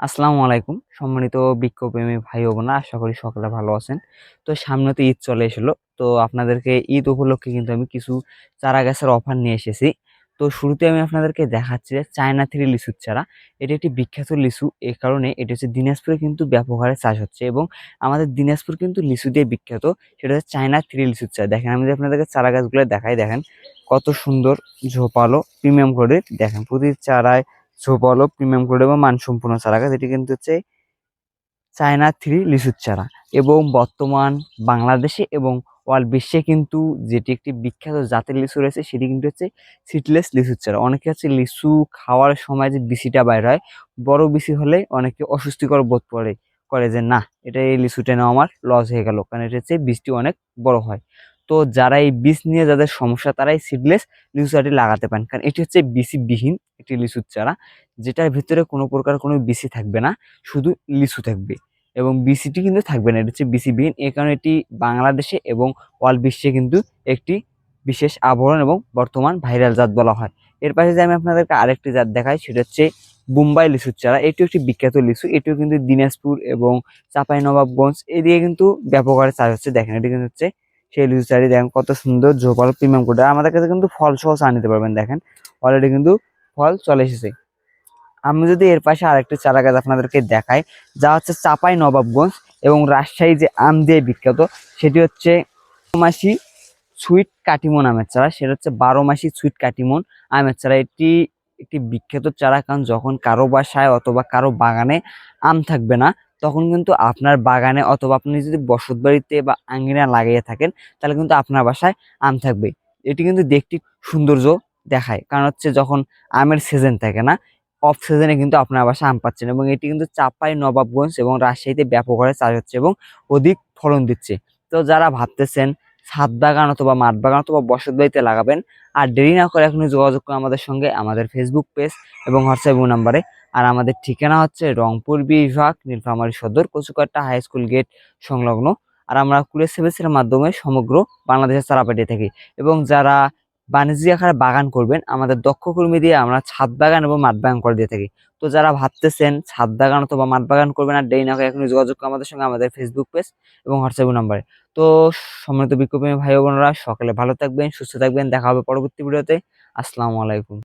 আসসালামু আলাইকুম সম্মানিত বৃক্ষপ্রেমী ভাই ও বোনেরা, আশা করি সকলে ভালো আছেন। তো সামনে তো ঈদ চলে এসেলো, তো আপনাদেরকে ঈদ উপলক্ষে কিন্তু আমি কিছু চারা গাছের অফার নিয়ে এসেছি। তো শুরুতে আমি আপনাদেরকে দেখাচ্ছি যে চায়না থ্রি লিচুর চারা। এটি একটি বিখ্যাত লিচু, এই কারণে এটি হচ্ছে দিনাজপুরে কিন্তু ব্যাপক হারে চাষ হচ্ছে এবং আমাদের দিনাজপুর কিন্তু লিচু দিয়ে বিখ্যাত। সেটা হচ্ছে চায়না থ্রি লিচুর চারা। দেখেন, আমি যদি আপনাদেরকে চারা গাছগুলো দেখাই, দেখেন কত সুন্দর ঝোপালো প্রিমিয়াম কোয়ালিটির। দেখেন প্রতি চারায় ঝোপালো প্রিমিয়াম কোয়ালিটি এবং মানসম্পন্ন চারা গাছ। এটি কিন্তু হচ্ছে চায়না থ্রি লিচুর চারা এবং বর্তমান বাংলাদেশে এবং অল বিশ্বে কিন্তু যেটি একটি বিখ্যাত জাতের লিচু রয়েছে, সেটি কিন্তু হচ্ছে সিডলেস লিচুর চারা। অনেকে হচ্ছে লিচু খাওয়ার সময় যে বিচিটা বাইর হয়, বড় বিচি হলে অনেকে অস্বস্তিকর বোধ করে যে না, এটা এই লিচুটা নেওয়া আমার লস হয়ে গেল, কারণ এটা হচ্ছে বীজটি অনেক বড় হয়। তো যারা এই বীজ নিয়ে যাদের সমস্যা, তারাই সিডলেস লিচু চারাটি লাগাতে পারেন, কারণ এটি হচ্ছে বিচিবিহীন একটি লিচুর চারা, যেটার ভিতরে কোনো প্রকার কোনো বিচি থাকবে না, শুধু লিচু থাকবে এবং বিসিটি কিন্তু থাকবে না। এটা হচ্ছে বিসিবিহীন, এই কারণে এটি বাংলাদেশে এবং অল বিশ্বে কিন্তু একটি বিশেষ আবরণ এবং বর্তমান ভাইরাল জাত বলা হয়। এর পাশে যে আমি আপনাদেরকে আরেকটি জাত দেখাই, সেটা হচ্ছে বোম্বাই লিচুর চারা। এটিও একটি বিখ্যাত লিচু, এটিও কিন্তু দিনাজপুর এবং চাঁপাইনবাবগঞ্জ এদিকে কিন্তু ব্যাপক হারে চাষ হচ্ছে। দেখেন, এটি কিন্তু হচ্ছে সেই লিচু চারি। দেখেন কত সুন্দর ঝোপালো প্রিমিয়াম কোটা। আমাদের কাছে কিন্তু ফল সহ চা নিতে পারবেন। দেখেন অলরেডি কিন্তু ফল চলে এসেছে। আমি যদি এর পাশে আরেকটি চারা গাছ আপনাদেরকে দেখাই, যা হচ্ছে চাপাই নবাবগঞ্জ এবং রাজশাহী যে আম দিয়ে বিখ্যাত, সেটি হচ্ছে মাসি সুইট কাটিমন আমের চারা। সেটা হচ্ছে 12 মাসি সুইট কাটিমন আমের চারা। এটি একটি বিখ্যাত চারা, কারণ যখন কারো বাসায় অথবা কারো বাগানে আম থাকবে না, তখন কিন্তু আপনার বাগানে অথবা আপনি যদি বসত বাড়িতে বা আঙ্গিনা লাগিয়ে থাকেন, তাহলে কিন্তু আপনার বাসায় আম থাকবে। এটি কিন্তু দেখতে সৌন্দর্য দেখায়, কারণ হচ্ছে যখন আমের সিজন থাকে না, অফ সিজনে কিন্তু আপনার বাসায় আম পাচ্ছেন। এবং এটি কিন্তু চাপাই নবাবগঞ্জ এবং রাজশাহীতে ব্যাপক হারে চাষ হচ্ছে এবং অধিক ফলন দিচ্ছে। তো যারা ভাবতেছেন ছাদ বাগান অথবা মাঠ বাগান অথবা বসত বাড়িতে লাগাবেন, আর দেরি না করে এখনই যোগাযোগ করুন আমাদের সঙ্গে, আমাদের ফেসবুক পেজ এবং হোয়াটসঅ্যাপ নাম্বারে। আর আমাদের ঠিকানা হচ্ছে রংপুর বিভাগ, নীলফামারী সদর, কচুকাটা হাই স্কুল গেট সংলগ্ন। আর আমরা কুরিয়ার সার্ভিসের মাধ্যমে সমগ্র বাংলাদেশে চারা পাঠিয়ে থাকি। এবং যারা বাণিজ্যিক আকারে বাগান করবেন, আমাদের দক্ষ কর্মী দিয়ে আমরা ছাদ বাগান এবং মাঠ বাগান করে দিয়ে থাকি। তো যারা ভাবতেছেন ছাদ বাগান অথবা মাঠ বাগান করবেন, আর দেরি না করে এখনই যোগাযোগ করুন আমাদের সঙ্গে, আমাদের ফেসবুক পেজ এবং হোয়াটসঅ্যাপ নাম্বারে। তো সম্মানিত বিক্ষোভী ভাই ও বোনেরা, সকলে ভালো থাকবেন, সুস্থ থাকবেন। দেখা হবে পরবর্তী ভিডিওতে। আসসালামু আলাইকুম।